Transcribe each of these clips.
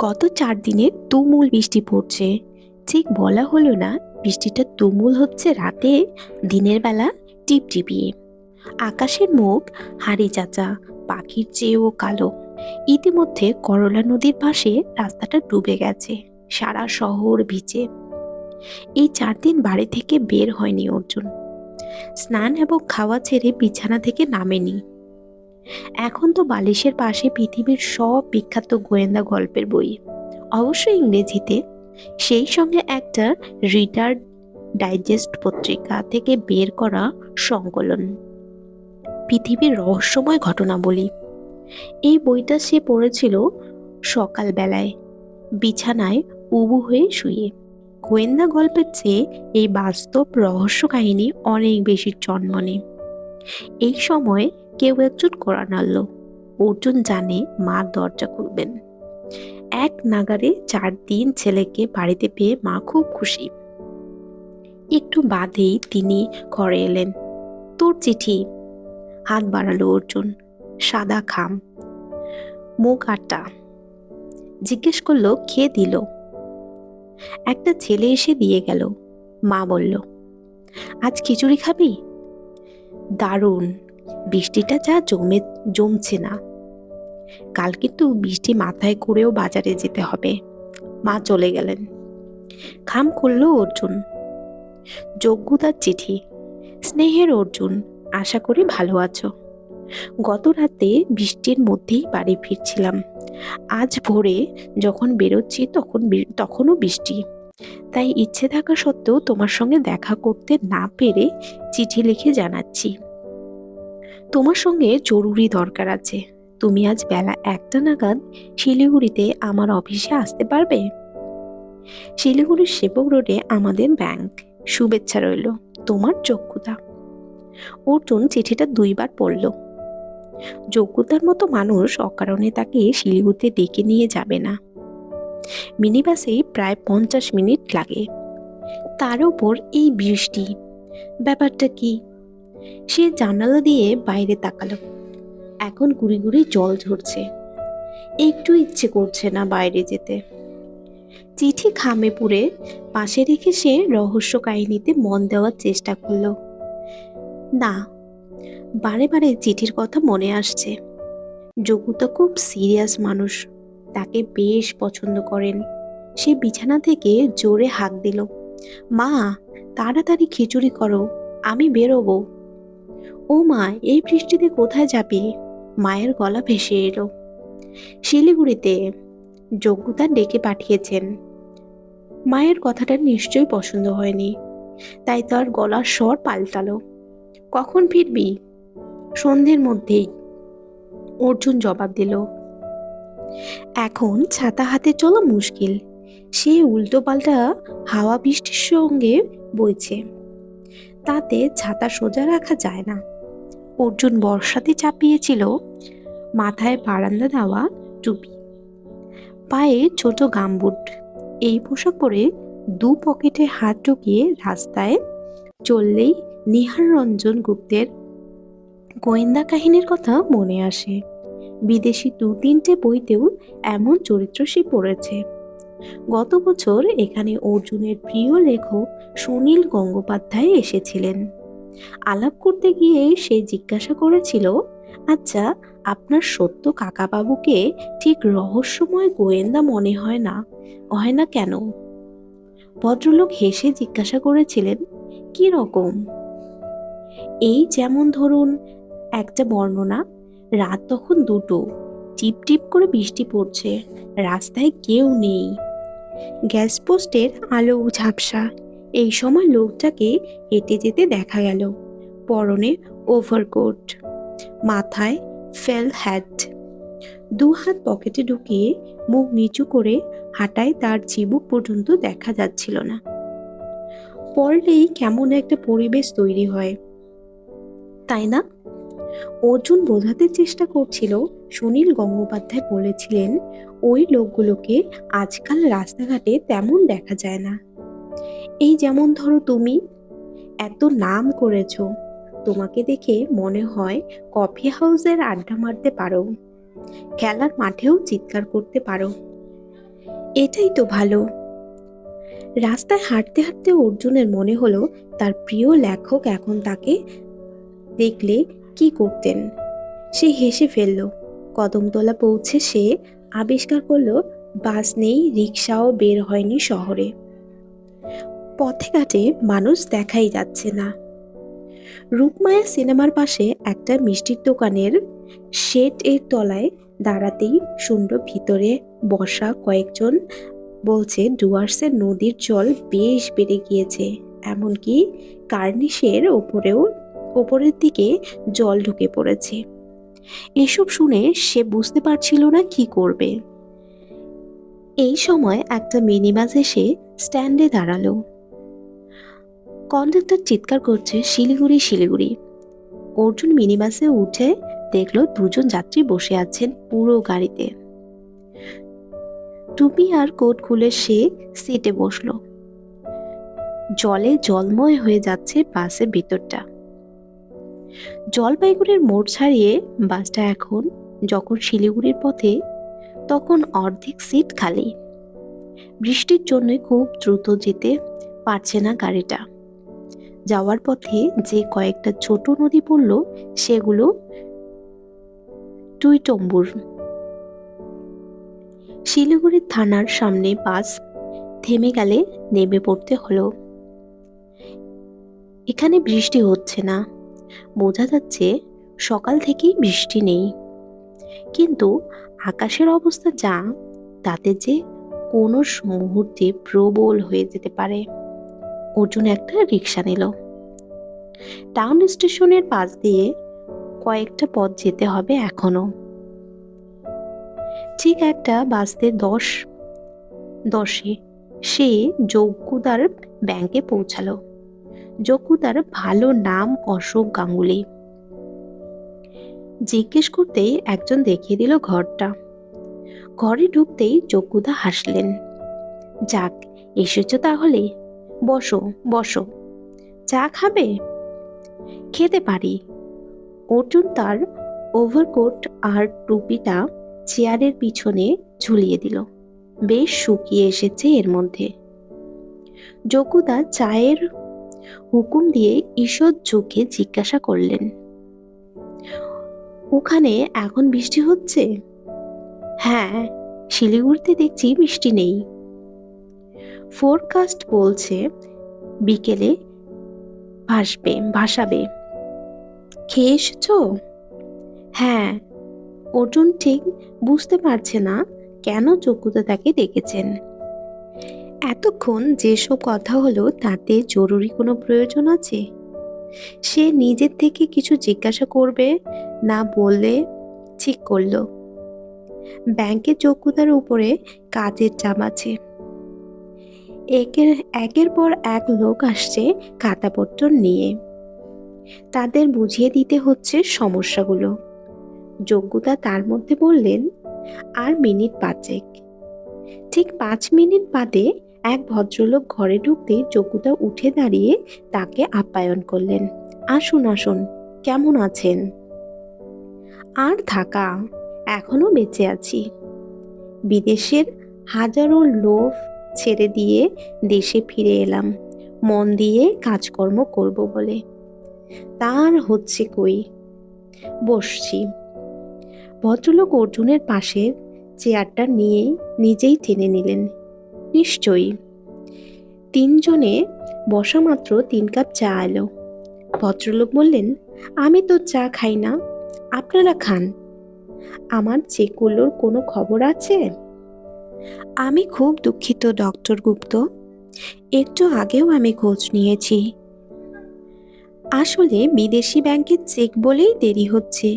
গত ৪ দিনে তুমুল বৃষ্টি পড়ছে। ঠিক বলা হলো না, বৃষ্টিটা তুমুল হচ্ছে রাতে, দিনের বেলা টিপটিপিয়ে। আকাশের মুখ হাড়ি চাচা, পাখির চেয়েও কালো। ইতিমধ্যে করলা নদীর পাশে রাস্তাটা ডুবে গেছে, সারা শহর ভিজে। এই ৪ দিন বাড়ি থেকে বের হয়নি অর্জুন। স্নান এবং খাওয়া ছেড়ে বিছানা থেকে নামেনি। এখন তো বালিশের পাশে পৃথিবীর সব বিখ্যাত গোয়েন্দা গল্পের বই, অবশ্যই ইংরেজিতে, সেই সঙ্গে একটা রিডার ডাইজেস্ট পত্রিকা থেকে বের করা সংকলন, পৃথিবীর রহস্যময় ঘটনাবলী। এই বইটা সে পড়েছিল সকালবেলায়, বিছানায় উবু হয়ে শুয়ে। গোয়েন্দা গল্পের চেয়ে এই বাস্তব রহস্য কাহিনী অনেক বেশি জন্মনে। এই সময় কেউ একজন কড়া নাড়ল। অর্জুন জানে মা দরজা খুলবেন। এক নাগারে ৪ দিন ছেলেকে বাড়িতে পেয়ে মা খুব খুশি। একটু বাদেই তিনি ঘরে এলেন। তোর চিঠি। হাত বাড়ালো অর্জুন। সাদা খাম, মুখ আটা। জিজ্ঞেস করলো খেয়ে দিল। একটা ছেলে এসে দিয়ে গেল। মা বলল, আজ খিচুড়ি খাবি? দারুণ। বৃষ্টিটা যা জমছে না। কাল কিন্তু বৃষ্টি মাথায় করেও বাজারে যেতে হবে। মা চলে গেলেন। খাম খুলল অর্জুন। যজ্ঞদার চিঠি। স্নেহের অর্জুন, আশা করি ভালো আছো। গত রাতে বৃষ্টির মধ্যেই বাড়ি ফিরছিলাম। আজ ভোরে যখন বেরোচ্ছি তখনও বৃষ্টি। তাই ইচ্ছে থাকা সত্ত্বেও তোমার সঙ্গে দেখা করতে না পেরে চিঠি লিখে জানাচ্ছি। তোমার সঙ্গে জরুরি দরকার আছে। তুমি আজ বেলা ১টা নাগাদ শিলিগুড়িতে আমার অফিসে আসতে পারবে? শিলিগুড়ির সেবক রোডে আমাদের ব্যাংক। শুভেচ্ছা রইল, তোমার যোগ্যতা। অর্জুন চিঠিটা ২ বার পড়ল। যোগ্যতার মতো মানুষ অকারণে তাকে শিলিগুড়িতে ডেকে নিয়ে যাবে না। মিনিবাসে প্রায় ৫০ মিনিট লাগে। তার উপর এই বৃষ্টি। ব্যাপারটা কি? সে জানালা দিয়ে বাইরে তাকালো। এখন গুড়ি গুড়ি জল ঝরছে। একটু ইচ্ছে করছে না বাইরে যেতে। চিঠি খামে পুরে পাশে রেখে সে রহস্য কাহিনীতে মন দেওয়ার চেষ্টা করলো। না, বারে বারে চিঠির কথা মনে আসছে। যোগু তো খুব সিরিয়াস মানুষ, তাকে বেশ পছন্দ করেন। সে বিছানা থেকে জোরে হাঁক দিল, মা তাড়াতাড়ি খিচুড়ি করো, আমি বেরোবো। ও মা, এই বৃষ্টিতে কোথায় যাবে? মায়ের গলা ভেসে এলো। শিলিগুড়িতে। যোগ্যতা ডেকে পাঠিয়েছেন। মায়ের কথাটা নিশ্চয়ই পছন্দ হয়নি, তাই তার গলার স্বর পাল্টালো। কখন ফিরবি? সন্ধ্যের মধ্যেই, অর্জুন জবাব দিল। এখন ছাতা হাতে চলা মুশকিল। সে উল্টো পাল্টা হাওয়া বৃষ্টির সঙ্গে বইছে, তাতে ছাতা সোজা রাখা যায় না। অর্জুন বর্ষাতে চাপিয়েছিল মাথায় বারান্দা দেওয়া টুপি, পায়ে ছোট গামবুট। এই পোশাক পরে ২ পকেটে হাত ঢুকিয়ে রাস্তায় চললেই নিহার রঞ্জন গুপ্তের গোয়েন্দা কাহিনীর কথা মনে আসে। বিদেশি ২-৩টে বইতেও এমন চরিত্র সে পড়েছে। গত বছর এখানে অর্জুনের প্রিয় লেখক সুনীল গঙ্গোপাধ্যায় এসেছিলেন। আলাপ করতে গিয়ে সে জিজ্ঞাসা করেছিল, আচ্ছা, আপনার সত্য কাকাবাবুকে ঠিক রহস্যময় গোয়েন্দা মনে হয় না কেন? ভদ্রলোক হেসে জিজ্ঞাসা করেছিলেন, কি রকম? এই যেমন ধরুন, একটা বর্ণনা। রাত তখন ২টো, টিপ টিপ করে বৃষ্টি পড়ছে, রাস্তায় কেউ নেই, গ্যাস পোস্টের আলো ঝাপসা। এই সময় লোকটাকে হেঁটে যেতে দেখা গেল। পরনে ওভারকোট, মাথায় ফেল হ্যাট, ২ হাত পকেটে ঢুকিয়ে মুখ নিচু করে হাঁটায় তার চিবুক পর্যন্ত দেখা যাচ্ছিল না। পড়লেই কেমন একটা পরিবেশ তৈরি হয়, তাই না? অর্জুন বোঝাতে চেষ্টা করছিল, সুনীল গঙ্গোপাধ্যায় বলেছিলেন ওই লোকগুলোকে আজকাল রাস্তাঘাটে তেমন দেখা যায় না। এই যেমন ধরো তুমি, এত নাম করেছো, তোমাকে দেখে মনে হয় কফি হাউসের আড্ডা মারতে পারো, খেলার মাঠেও চিৎকার করতে পারো। এটাই তো ভালো। রাস্তায় হাঁটতে হাঁটতে অর্জুনের মনে হলো তার প্রিয় লেখক এখন তাকে দেখলে কি করতেন। সে হেসে ফেলল। কদমতলা পৌঁছে সে আবিষ্কার করলো বাস নেই, রিক্সাও বের হয়নি শহরে। পথে ঘাটে মানুষ দেখাই যাচ্ছে না। রূপমায়া সিনেমার পাশে একটা মিষ্টির দোকানের শেড এর তলায় দাঁড়াতেই শুনল ভিতরে বসা কয়েকজন বলছে ডুয়ার্সের নদীর জল বেশ বেড়ে গিয়েছে, এমনকি কার্নিশের ওপরের দিকে জল ঢুকে পড়েছে। এসব শুনে সে বুঝতে পারছিল না কি করবে। এই সময় একটা মিনি বাস এসে স্ট্যান্ডে দাঁড়ালো। কন্ডাক্টর চিৎকার করছে শিলিগুড়ি শিলিগুড়ি। অর্জুন মিনি বাসে উঠে দেখলো দুজন যাত্রী বসে আছেন পুরো গাড়িতে। টুপি আর কোট খুলে সে সিটে বসলো। জলে জলময় হয়ে যাচ্ছে বাসের ভিতরটা। জলপাইগুড়ির মোড় ছাড়িয়ে বাসটা যখন শিলিগুড়ির পথে, তখন অর্ধেক সিট খালি। বৃষ্টির জন্য খুব দ্রুত যেতে পারছে না গাড়িটা। যাওয়ার পথে যে কয়েকটা ছোট নদী পড়ল সেগুলো টুইটম্বুর। শিলিগুড়ি থানার সামনে বাস থেমে গেলে নেমে পড়তে হলো। এখানে বৃষ্টি হচ্ছে না, বোঝা যাচ্ছে সকাল থেকেই বৃষ্টি নেই, কিন্তু আকাশের অবস্থা যা, তাতে যে কোনো মুহূর্তে প্রবল হয়ে যেতে পারে। অর্জুন একটা রিক্সা নিল। টাউন স্টেশনের পাশ দিয়ে কয়েকটা পথ যেতে হবে এখনো। ঠিক একটা বাজতে 10:10 সে যজ্ঞদার ব্যাংকে পৌঁছালো। যজ্ঞদার ভালো নাম অশোক গাঙ্গুলি। জিজ্ঞেস করতেই একজন দেখিয়ে দিল ঘরটা। ঘরে ঢুকতেই যজ্ঞদা হাসলেন। যাক, এসেছো তাহলে, বসো বসো। চা খাবে? খেতে পারি। অর্জুন তার ওভারকোট আর টুপিটা চেয়ারের পিছনে ঝুলিয়ে দিল। বেশ শুকিয়ে এসেছে এর মধ্যে। যজ্ঞদা চায়ের হুকুম দিয়ে ঈষৎ চোখে জিজ্ঞাসা করলেন, ওখানে এখন বৃষ্টি হচ্ছে? হ্যাঁ, শিলিগুড়িতে দেখছি বৃষ্টি নেই। ফোরকাস্ট বলছে বিকেলে ভাসাবে। খেয়ে এসেছো? হ্যাঁ। অর্জুন ঠিক বুঝতে পারছে না কেন যজ্ঞদা তাকে ডেকেছেন। এতক্ষণ যেসব কথা হলো তাতে জরুরি কোনো প্রয়োজন আছে? সে নিজের থেকে কিছু জিজ্ঞাসা করবে না বললে ঠিক করলো। ব্যাংকের যোগ্যতার উপরে কাজের চাপ আছে। একের পর এক লোক আসছে খাতাপত্র নিয়ে। তাদের বুঝিয়ে দিতে হচ্ছে সমস্যাগুলো। যোগ্যতা তার মধ্যে বললেন, আর মিনিট 5। ঠিক 5 মিনিট বাদে এক ভদ্রলোক ঘরে ঢুকতেই যোগ্যতা উঠে দাঁড়িয়ে তাকে আপ্যায়ন করলেন। আসুন আসুন, কেমন আছেন? আর থাকা, এখনো বেঁচে আছি। বিদেশের হাজারো লোভ ছেড়ে দিয়ে দেশে ফিরে এলাম মন দিয়ে কাজকর্ম করব বলে। তার হচ্ছে কই, বসছি। ভদ্রলোক অর্জুনের পাশের চেয়ারটা নিয়ে নিজেই টেনে নিলেন। নিশ্চয়ই। 3 জনে বসা মাত্র 3 কাপ চা এলো। ভদ্রলোক বললেন, আমি তো চা খাই না, আপনারা খান। আমার চেকগুলোর কোনো খবর আছে? আমি খুব দুঃখিত ডক্টর গুপ্ত, একটু আগেও আমি খোঁজ নিয়েছি। আসলে বিদেশি ব্যাংকের চেক বলেই দেরি হচ্ছে।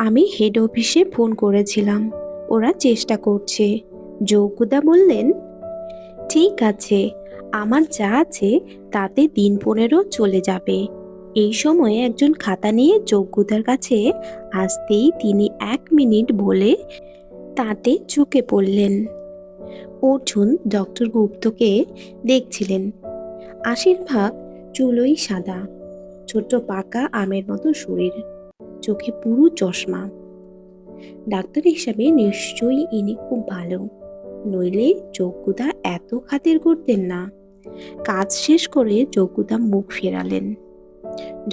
আমি হেড অফিসে ফোন করেছিলাম, ওরা চেষ্টা করছে। যজ্ঞদা বললেন, ঠিক আছে, আমার যা আছে তাতে দিন 15 চলে যাবে। এই সময়ে একজন খাতা নিয়ে যজ্ঞদার কাছে আসতেই তিনি 1 মিনিট বলে তাতে ঝুঁকে পড়লেন। অর্জুন ডক্টর গুপ্তকে দেখছিলেন। 80% চুলই সাদা, ছোট পাকা আমের মতো শরীর, চোখে পুরো চশমা। ডাক্তার হিসাবে নিশ্চয়ই ইনি খুব ভালো। নইলে যজ্ঞদা এত খাতির করতেন না। কাজ শেষ করে যজ্ঞদা মুখ ফেরালেন।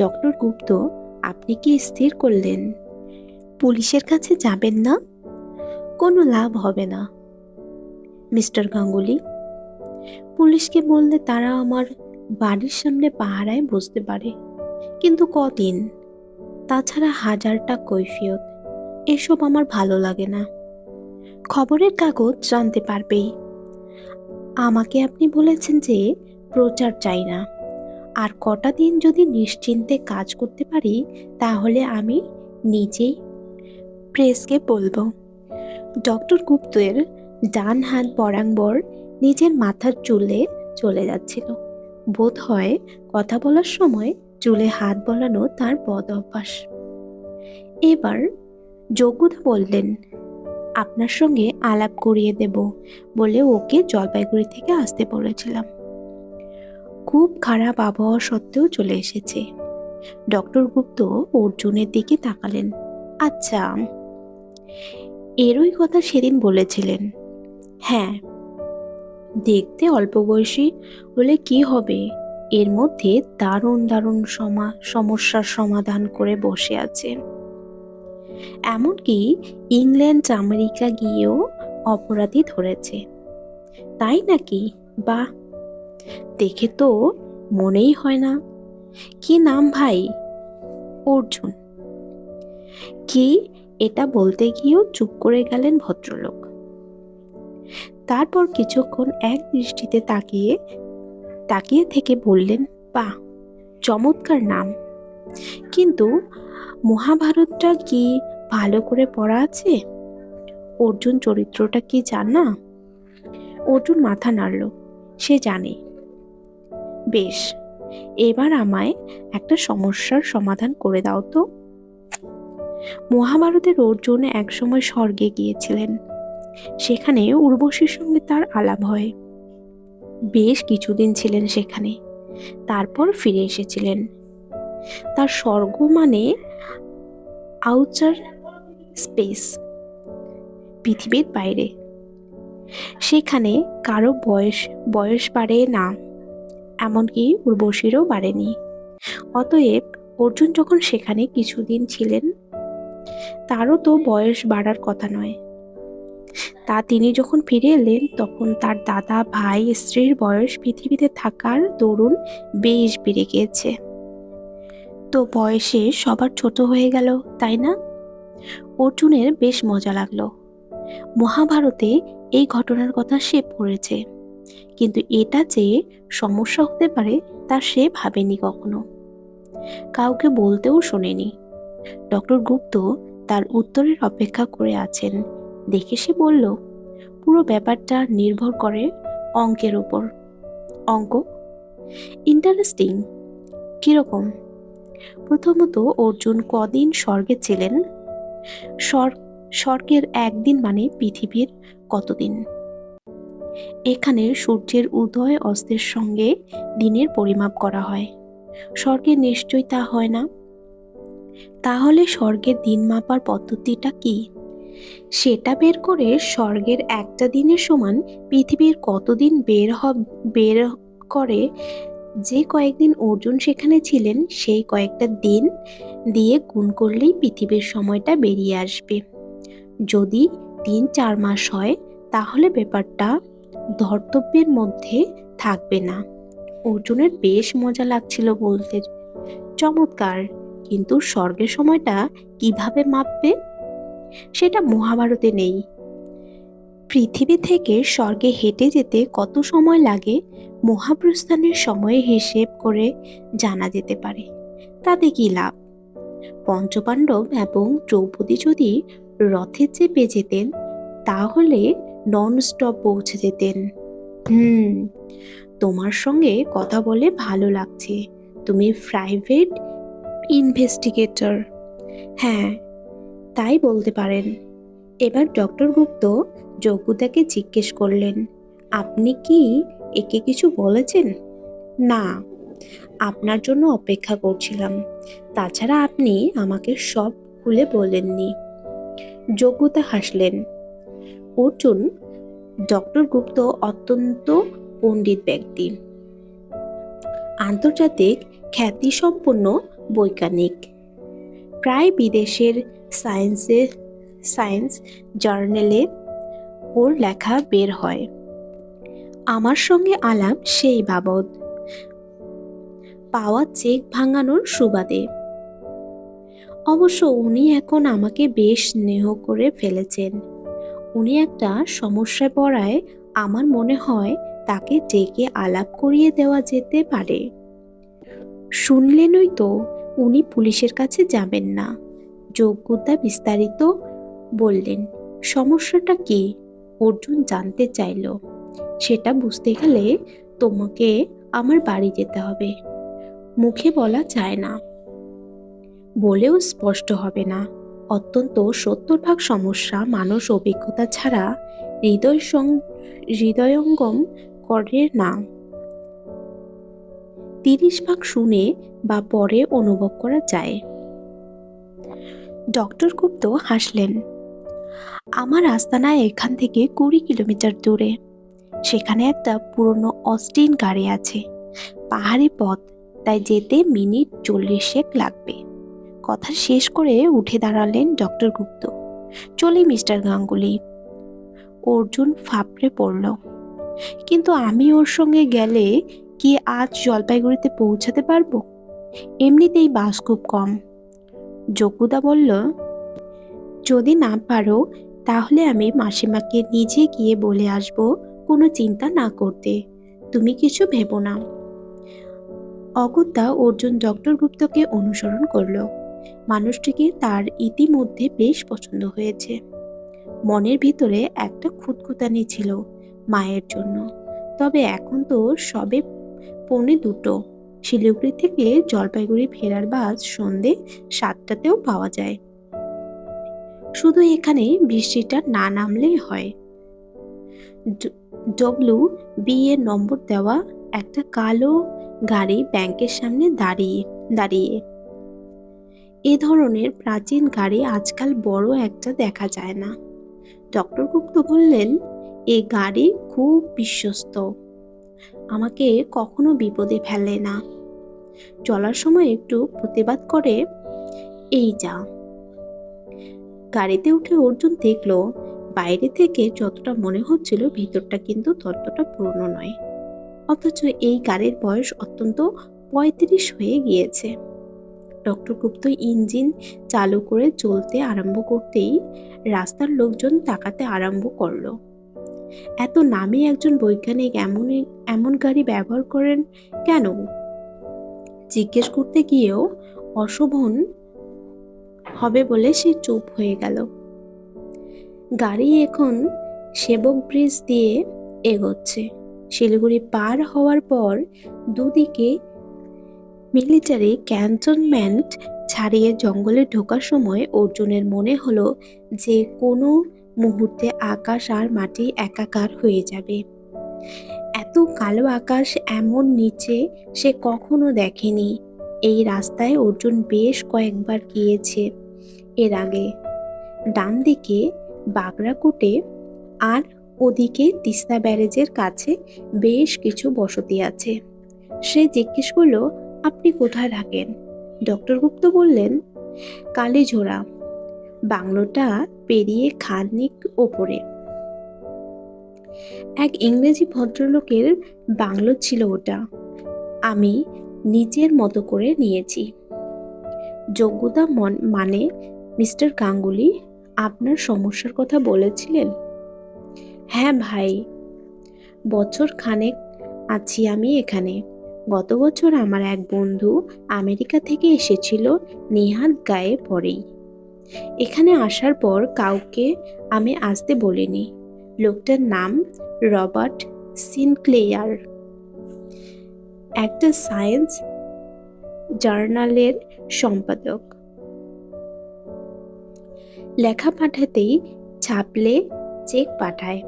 ডক্টর গুপ্ত, আপনি কি স্থির করলেন পুলিশের কাছে যাবেন না? কোনো লাভ হবে না মিস্টার গাঙ্গুলি। পুলিশকে বললে তারা আমার বাড়ির সামনে পাহারায় বসতে পারে, কিন্তু কদিন? তাছাড়া হাজারটা কৈফিয়ত, এসব আমার ভালো লাগে না। খবরের কাগজ জানতে পারবেই। আমাকে আপনি বলেছেন যে প্রচার চাই না, আর কটা দিন যদি নিশ্চিন্তে কাজ করতে পারি তাহলে আমি নিজেই প্রেসকে বলবো। ডক্টর গুপ্তের ডান হাত বরাবর নিজের মাথার চুলে চলে যাচ্ছিল। বোধ হয় কথা বলার সময় চুলে হাত বলানো তার বদ অভ্যাস। এবার যজ্ঞদা বললেন, আপনার সঙ্গে আলাপ করিয়ে দেব বলে ওকে জলপাইগুড়ি থেকে আসতে বলেছিলাম। খুব খারাপ আবহাওয়া সত্ত্বেও চলে এসেছে। ডক্টর গুপ্ত অর্জুনের দিকে তাকালেন। আচ্ছা, এরই কথা সেদিন বলেছিলেন। হ্যাঁ, দেখতে অল্প বয়সী হলে কি হবে, এর মধ্যে দারুণ দারুণ সমস্যার সমাধান করে বসে আছে। এমনকি ইংল্যান্ড আমেরিকা গিয়েও অপরাধী ধরেছে। তাই নাকি? বাহ, দেখে তো মনেই হয় না। কি নাম ভাই? অর্জুন। কি? এটা বলতে গিয়েও চুপ করে গেলেন ভদ্রলোক। তারপর কিছুক্ষণ এক দৃষ্টিতে তাকিয়ে থেকে বললেন, বাহ, চমৎকার নাম। কিন্তু মহাভারতটা কি ভালো করে পড়া আছে? অর্জুন চরিত্রটা কি জানা? অর্জুন মাথা নাড়ল। সে জানে। বেশ, এবার আমায় একটা সমস্যার সমাধান করে দাও তো। মহাভারতের অর্জুন একসময় স্বর্গে গিয়েছিলেন। সেখানে উর্বশীর সঙ্গে তার আলাপ হয়। বেশ কিছুদিন ছিলেন সেখানে, তারপর ফিরে এসেছিলেন। তার স্বর্গ মানে আউটার স্পেস, পৃথিবীর বাইরে। সেখানে কারো বয়স বাড়ে না, এমনকি উর্বশীরও বাড়েনি। অতএব অর্জুন যখন সেখানে কিছুদিন ছিলেন, তারও তো বয়স বাড়ার কথা নয়। তিনি যখন ফিরে এলেন তখন তার দাদা, ভাই, স্ত্রীর বয়স পৃথিবীতে থাকার দরুন বেশ বেড়ে গিয়েছে। তো বয়সে সবার ছোট হয়ে গেল, তাই না? অর্জুনের বেশ মজা লাগলো। মহাভারতে এই ঘটনার কথা সে পড়েছে, কিন্তু এটা যে সমস্যা হতে পারে তা সে ভাবেনি কখনো, কাউকে বলতেও শোনেনি। ডক্টর গুপ্ত তার উত্তরের অপেক্ষা করে আছেন দেখে সে বলল, পুরো ব্যাপারটা নির্ভর করে অঙ্কের উপর। অঙ্ক? ইন্টারেস্টিং। কিরকম? প্রথমত, অর্জুন কদিন স্বর্গে ছিলেন? স্বর্গের একদিন মানে পৃথিবীর কতদিন? এখানে সূর্যের উদয় অস্তের সঙ্গে দিনের পরিমাপ করা হয়। স্বর্গে নিশ্চয়ই তা হয় না। তাহলে স্বর্গের দিন মাপার পদ্ধতিটা কি? সেটা বের করে স্বর্গের একটা দিনের সমান পৃথিবীর কতদিন বের করে যে কয়েকদিন অর্জুন সেখানে ছিলেন সেই কয়েকটা দিন দিয়ে গুণ করলেই পৃথিবীর সময়টা বেরিয়ে আসবে। যদি 3-4 মাস হয় তাহলে ব্যাপারটা ধর্তব্যের মধ্যে থাকবে না। অর্জুনের বেশ মজা লাগছিল বলতে। চমৎকার, কিন্তু স্বর্গের সময়টা কিভাবে মাপবে? সেটা মহাভারতে নেই। পৃথিবী থেকে স্বর্গে হেঁটে যেতে কত সময় লাগে মহাপ্রস্থানের সময়ে হিসেব করে জানা যেতে পারে। তাতে কি লাভ? পঞ্চপাণ্ডব এবং দ্রৌপদী যদি রথে চেপে যেতেন তাহলে নন স্টপ পৌঁছে যেতেন। তোমার সঙ্গে কথা বলে ভালো লাগছে। তুমি প্রাইভেট ইনভেস্টিগেটর। হ্যাঁ, তাই বলতে পারেন। এবার ডক্টর গুপ্ত যজ্ঞদাকে জিজ্ঞেস করলেন, আপনি কি একে কিছু বলেছেন? না, আপনার জন্য অপেক্ষা করছিলাম। তাছাড়া আপনি আমাকে সব খুলে বলেননি। যজ্ঞদা হাসলেন। অর্জুন ডক্টর গুপ্ত অত্যন্ত পণ্ডিত ব্যক্তি, আন্তর্জাতিক খ্যাতিসম্পন্ন বৈজ্ঞানিক। প্রায় বিদেশের সায়েন্স জার্নালে ওর লেখা বের হয়। আমার সঙ্গে আলাপ সেই বাবদ, পাওয়া চেক ভাঙানোর সুবাদে। অবশ্য উনি এখন আমাকে বেশ স্নেহ করে ফেলেছেন। উনি একটা সমস্যায় পড়ায় আমার মনে হয় তাকে ডেকে আলাপ করিয়ে দেওয়া যেতে পারে। শুনলেনই তো, উনি পুলিশের কাছে যাবেন না। যোগ্যতা বিস্তারিত বললেন। সমস্যাটা কি? অর্জুন জানতে চাইল। সেটা বুঝতে গেলে তোমাকে আমার বাড়ি যেতে হবে। মুখে বলা যায় না, বলেও স্পষ্ট হবে না। অত্যন্ত 70% সমস্যা মানুষ অভিজ্ঞতা ছাড়া হৃদয়ঙ্গম করে না। 30% শুনে বা পরে অনুভব করা যায়। ডক্টর গুপ্ত হাসলেন। আমার আস্তানা এখান থেকে 20 কিলোমিটার দূরে। সেখানে একটা পুরনো অস্টিন গাড়ি আছে। পাহাড়ি পথ, তাই যেতে মিনিট 40 লাগবে। কথা শেষ করে উঠে দাঁড়ালেন ডক্টর গুপ্ত। চলি মিস্টার গাঙ্গুলি। অর্জুন ফাঁপড়ে পড়ল। কিন্তু আমি ওর সঙ্গে গেলে কি আজ জলপাইগুড়িতে পৌঁছাতে পারবো? এমনিতেই বাস খুব কম। যোগ্যতা বলল, যদি না পারো তাহলে আমি মাসিমাকে নিজে গিয়ে বলে আসবো কোনো চিন্তা না করতে। তুমি কিছু ভেবো না। অগত্যা অর্জুন ডক্টর গুপ্তকে অনুসরণ করল। মানুষটিকে তার ইতিমধ্যে বেশ পছন্দ হয়েছে। মনের ভিতরে একটা খুঁতখুঁতানি ছিল মায়ের জন্য। তবে এখন তো সবে 1:45। শিলিগুড়ি থেকে জলপাইগুড়ি ফেরার বাস সন্ধে 7টাতেও পাওয়া যায়। শুধু এখানে বৃষ্টিটা না নামলেই হয়। WB এর নম্বর দেওয়া একটা কালো গাড়ি ব্যাংকের সামনে দাঁড়িয়ে। এ ধরনের প্রাচীন গাড়ি আজকাল বড় একটা দেখা যায় না। ডক্টর গুপ্ত বললেন, এ গাড়ি খুব বিশ্বস্ত, আমাকে কখনো বিপদে ফেলে না। চলার সময় একটু প্রতিবাদ করে, এই যা। গাড়িতে উঠে অর্জুন দেখলো বাইরে থেকে যতটা মনে হচ্ছিল ভিতরটা কিন্তু ততটা পুরনো নয়। অথচ এই গাড়ির বয়স অত্যন্ত 35 হয়ে গিয়েছে। ডক্টর গুপ্ত ইঞ্জিন চালু করে চলতে আরম্ভ করতেই রাস্তার লোকজন তাকাতে আরম্ভ করলো। এত নামী একজন বৈজ্ঞানিক এমন গাড়ি ব্যবহার করেন কেন? জিজ্ঞেস করতে গিয়েও অশোভন হবে বলে সে চুপ হয়ে গেল। গাড়ি এখন সেবক ব্রিজ দিয়ে এগোচ্ছে। শিলিগুড়ি পার হওয়ার পর দুদিকে মিলিটারি ক্যান্টনমেন্ট ছাড়িয়ে জঙ্গলে ঢোকার সময় অর্জুনের মনে হলো যে কোনো মুহূর্তে আকাশ আর মাটি একাকার হয়ে যাবে। এত কালো আকাশ এমন নিচে সে কখনো দেখেনি। এই রাস্তায় অর্জুন বেশ কয়েকবার গিয়েছে এর আগে। ডান দিকে বাগরাকোটে আর ওদিকে তিস্তা ব্যারেজের কাছে বেশ কিছু বসতি আছে। সে জিজ্ঞেস করলো, আপনি কোথায় থাকেন? ডক্টর গুপ্ত বললেন, কালীঝোড়া, বাংলোটা পেরিয়ে খানিক ওপরে। এক ইংরেজি ভদ্রলোকের বাংলো ছিল ওটা। আমি নিজের মতো করে নিয়েছি। যোগ্যতা মানে মিস্টার গাঙ্গুলি আপনার সমস্যার কথা বলেছিলেন? হ্যাঁ ভাই, বছর খানেক আছি আমি এখানে। গত বছর আমার এক বন্ধু আমেরিকা থেকে এসেছিল নেহাত গায়ে পড়েই। এখানে আসার পর কাউকে আমি আসতে বলিনি। লোকটার নাম রবার্ট সিনক্লেয়ার, একটা সায়েন্স জার্নালের সম্পাদক। লেখা পাঠাতেই ছাপলে চেক পাঠায়,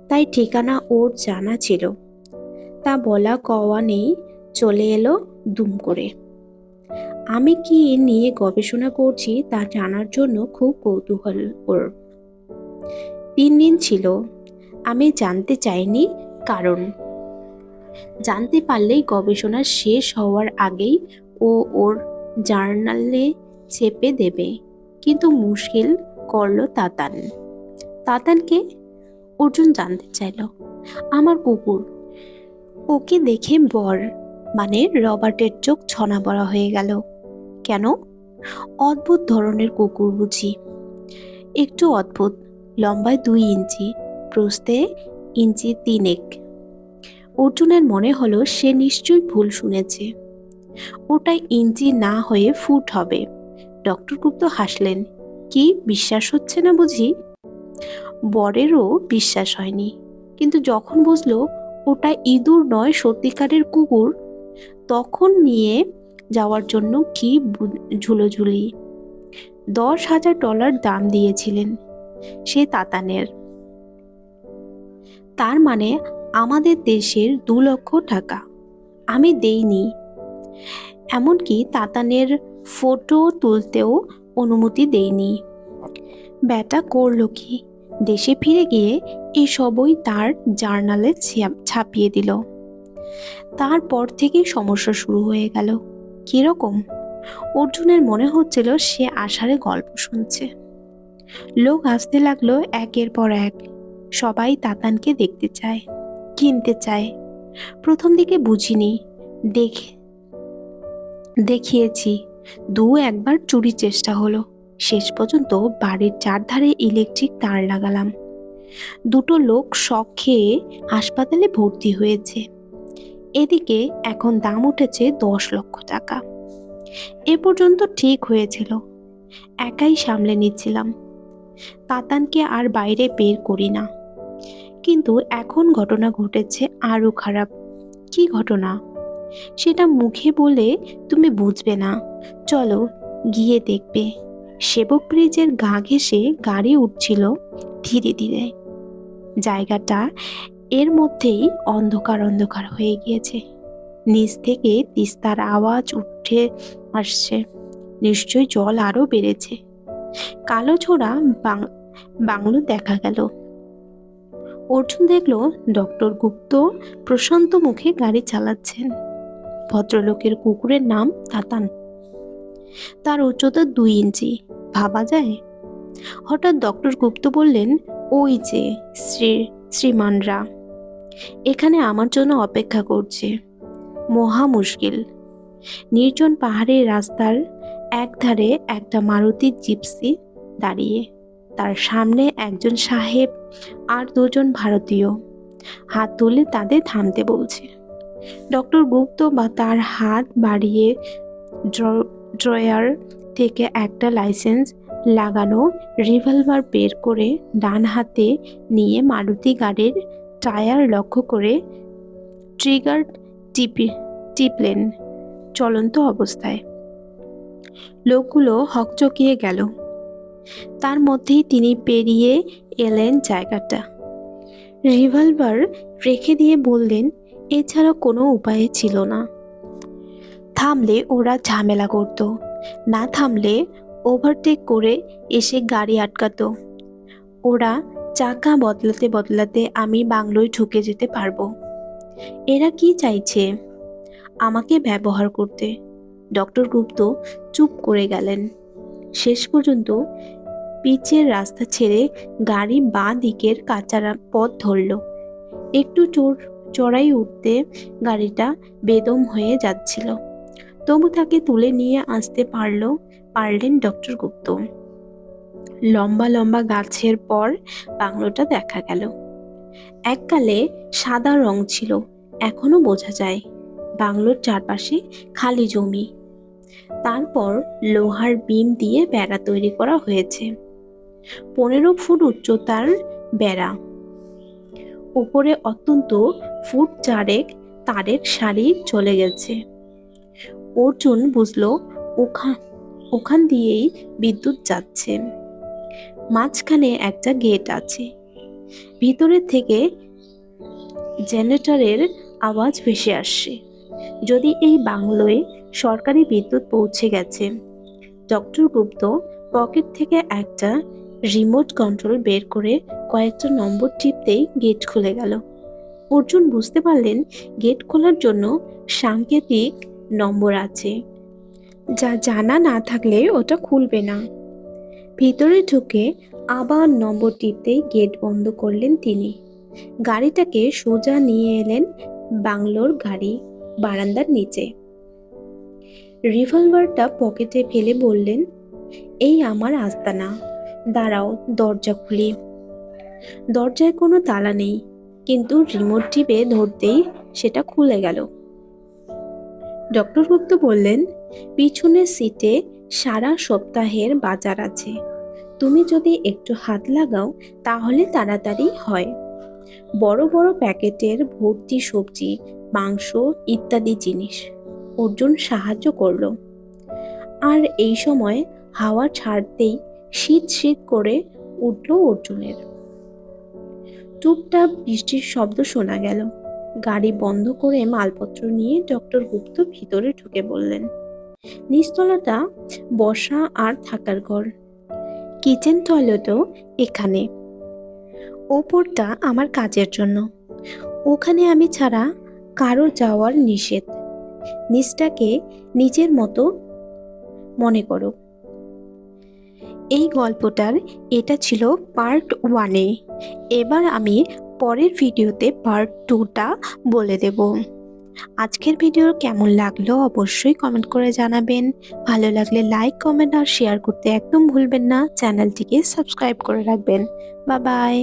তাই ঠিকানা ওর জানা ছিল। তা বলা কওয়া নেই, চলে এলো দুম করে। আমি কি নিয়ে গবেষণা করছি তা জানার জন্য খুব কৌতূহল ওর। 3 দিন ছিল, আমি জানতে চাইনি কারণ জানতে পারলেই গবেষণা শেষ হওয়ার আগেই ও ওর জার্নালে চেপে দেবে। কিন্তু মুশকিল করলো তাতান। তাতানকে? অর্জুন জানতে চাইল। আমার কুকুর। ওকে দেখে মানে রবার্টের চোখ ছনা বড়া হয়ে গেল। কেন? অদ্ভুত ধরনের কুকুর বুঝি। একটু অদ্ভুত। লম্বায় 2 ইঞ্চি, প্রস্থে ইঞ্চি 3 অর্জুনের মনে হলো সে নিশ্চয়ই ভুল শুনেছে। ওটা ইঞ্চি না হয়ে ফুট হবে। ডক্টর গুপ্ত হাসলেন। কি, বিশ্বাস হচ্ছে না বুঝি? বরেরও বিশ্বাস হয়নি, কিন্তু যখন বুঝলো ওটা ইঁদুর নয়, সত্যিকারের কুকুর, তখন নিয়ে যাওয়ার জন্য কি ঝুলোঝুলি। $10,000 দাম দিয়েছিলেন সে তাতানের। তার মানে আমাদের দেশের 2 লক্ষ টাকা। আমি দেইনি। এমনকি তাতানের ফটো তুলতেও অনুমতি দেইনি। ব্যাটা করলো কি? দেশে ফিরে গিয়ে এসবই তার জার্নালে ছাপিয়ে দিল। তারপর থেকেই সমস্যা শুরু হয়ে গেল। কিরকম? অর্জুনের মনে হচ্ছিল সে আষাঢ়ে গল্প শুনছে। লোক আসতে লাগলো একের পর এক। সবাই তাতানকে দেখতে চায়, কিনতে চায়। প্রথম দিকে বুঝিনি, দেখিয়েছি। 2-1বার চুরির চেষ্টা হলো। শেষ পর্যন্ত বাড়ির চারধারে ইলেকট্রিক তার লাগালাম। 2 লোক শক খেয়ে হাসপাতালে ভর্তি হয়েছে। এদিকে এখন দাম উঠেছে 10 লক্ষ টাকা। এ পর্যন্ত ঠিক হয়েছিল, একাই সামলে নিচ্ছিলাম। তাতানকে আর বাইরে বের করি না। কিন্তু এখন ঘটনা ঘটেছে আরো খারাপ। কি ঘটনা? সেটা মুখে বলে তুমি বুঝবে না। চলো গিয়ে দেখবে। সেবক ব্রিজের গা ঘেঁষে গাড়ি উঠছিল ধীরে ধীরে। জায়গাটা এর মধ্যেই অন্ধকার অন্ধকার হয়ে গিয়েছে। নিচ থেকে তিস্তার আওয়াজ উঠে আসছে। নিশ্চয়ই জল আরো বেড়েছে। কালো ছোড়া বাংলো দেখা গেল। অর্জুন দেখল ডক্টর গুপ্ত প্রশান্ত মুখে গাড়ি চালাচ্ছেন। ভদ্রলোকের কুকুরের নাম তাতান। তার উচ্চতা 2 ইঞ্চি। ভাবা যায়? হঠাৎ ডক্টর গুপ্ত বললেন, ওই যে শ্রীমানরা এখানে আমার জন্য অপেক্ষা করছে। মহা মুশকিল। নির্জন পাহাড়ের রাস্তার একধারে একটা মারুতি জিপসি দাঁড়িয়ে। তার সামনে একজন সাহেব আর 2জন ভারতীয় হাত তুলে তাদের থামতে বলছে। ডক্টর গুপ্ত বা তার হাত বাড়িয়ে ড্রয়ার থেকে একটা লাইসেন্স লাগানো রিভলভার বের করে ডান হাতে নিয়ে মারুতি গাড়ির টায়ার লক্ষ্য করে ট্রিগার টিপলেন চলন্ত অবস্থায়। লোকগুলো হকচকিয়ে গেল। তার মধ্যেই তিনি পেরিয়ে এলেন জায়গাটা। রিভলভার রেখে দিয়ে বললেন, এছাড়া কোনো উপায় ছিল না। থামলে ওরা ঝামেলা করত, না থামলে ওভারটেক করে এসে গাড়ি আটকাতো। ওরা চাকা বদলাতে বদলাতে আমি বাংলোয় ঢুকে যেতে পারবো। এরা কি চাইছে? আমাকে ব্যবহার করতে। ডক্টর গুপ্ত চুপ করে গেলেন। শেষ পর্যন্ত পিচের রাস্তা ছেড়ে গাড়ি বাঁ দিকের কাঁচা পথ ধরল। একটু চড়াই উঠতে গাড়িটা বেদম হয়ে যাচ্ছিল। তবু তাকে তুলে নিয়ে আসতে পারলেন ডক্টর গুপ্ত। লম্বা লম্বা গাছের পর বাংলোটা দেখা গেল। এককালে সাদা রং ছিল, এখনো বোঝা যায়। বাংলোর চারপাশে খালি জমি। তারপর লোহার বিম দিয়ে বেড়া তৈরি করা হয়েছে। 15 ফুট উচ্চতার বেড়া। উপরে অত্যন্ত ফুট 4 তারের সারি চলে গেছে। অর্জুন বুঝলো ওখান দিয়েই বিদ্যুৎ যাচ্ছে। মাঝখানে একটা গেট আছে। ভিতরের থেকে জেনারেটরের আওয়াজ ভেসে আসছে। যদি এই বাংলোয় সরকারি বিদ্যুৎ পৌঁছে গেছে। ডক্টর গুপ্ত পকেট থেকে একটা রিমোট কন্ট্রোল বের করে কয়েকটা নম্বর টিপতেই গেট খুলে গেল। অর্জুন বুঝতে পারলেন গেট খোলার জন্য সাংকেতিক নম্বর আছে, যা জানা না থাকলে ওটা খুলবে না। ভিতরে ঢুকে আবার নম্বর টিপতেই গেট বন্ধ করলেন তিনি। গাড়িটাকে সোজা নিয়ে এলেন বাংলোর গাড়ি বারান্দার নিচে। রিভলভারটা পকেটে ফেলে বললেন, এই আমার আস্তানা, দাঁড়াও দরজা খুলি। দরজায় কোনো তালা নেই, কিন্তু রিমোট টিপে ধরতেই সেটা খুলে গেল। ডক্টর গুপ্ত বললেন, পিছনের সিটে সারা সপ্তাহের বাজার আছে, তুমি যদি একটু হাত লাগাও তাহলে তাড়াতাড়ি হয়। বড় বড় প্যাকেটের ভর্তি সবজি, মাংস ইত্যাদি জিনিস। অর্জুন সাহায্য করল। আর এই সময় হাওয়া ছাড়তেই শীত শীত করে উঠল অর্জুনের। টুপটাপ বৃষ্টির শব্দ শোনা গেল। গাড়ি বন্ধ করে মালপত্র নিয়ে ডক্টর গুপ্ত ভিতরে ঢুকে বললেন, নিচতলাটা বসা আর থাকার ঘর, কিচেন টয়লেটও এখানে। ওপরটা আমার কাজের জন্য, ওখানে আমি ছাড়া কারো যাওয়ার নিষেধ। নিচটাকে নিজের মতো মনে করো। এই গল্পটার এটা ছিল পার্ট 1। এবার আমি পরের ভিডিওতে পার্ট 2টা বলে দেব। আজকের ভিডিও কেমন লাগলো অবশ্যই কমেন্ট করে জানাবেন। ভালো লাগলে লাইক, কমেন্ট আর শেয়ার করতে একদম ভুলবেন না। চ্যানেলটিকে সাবস্ক্রাইব করে রাখবেন। Bye bye.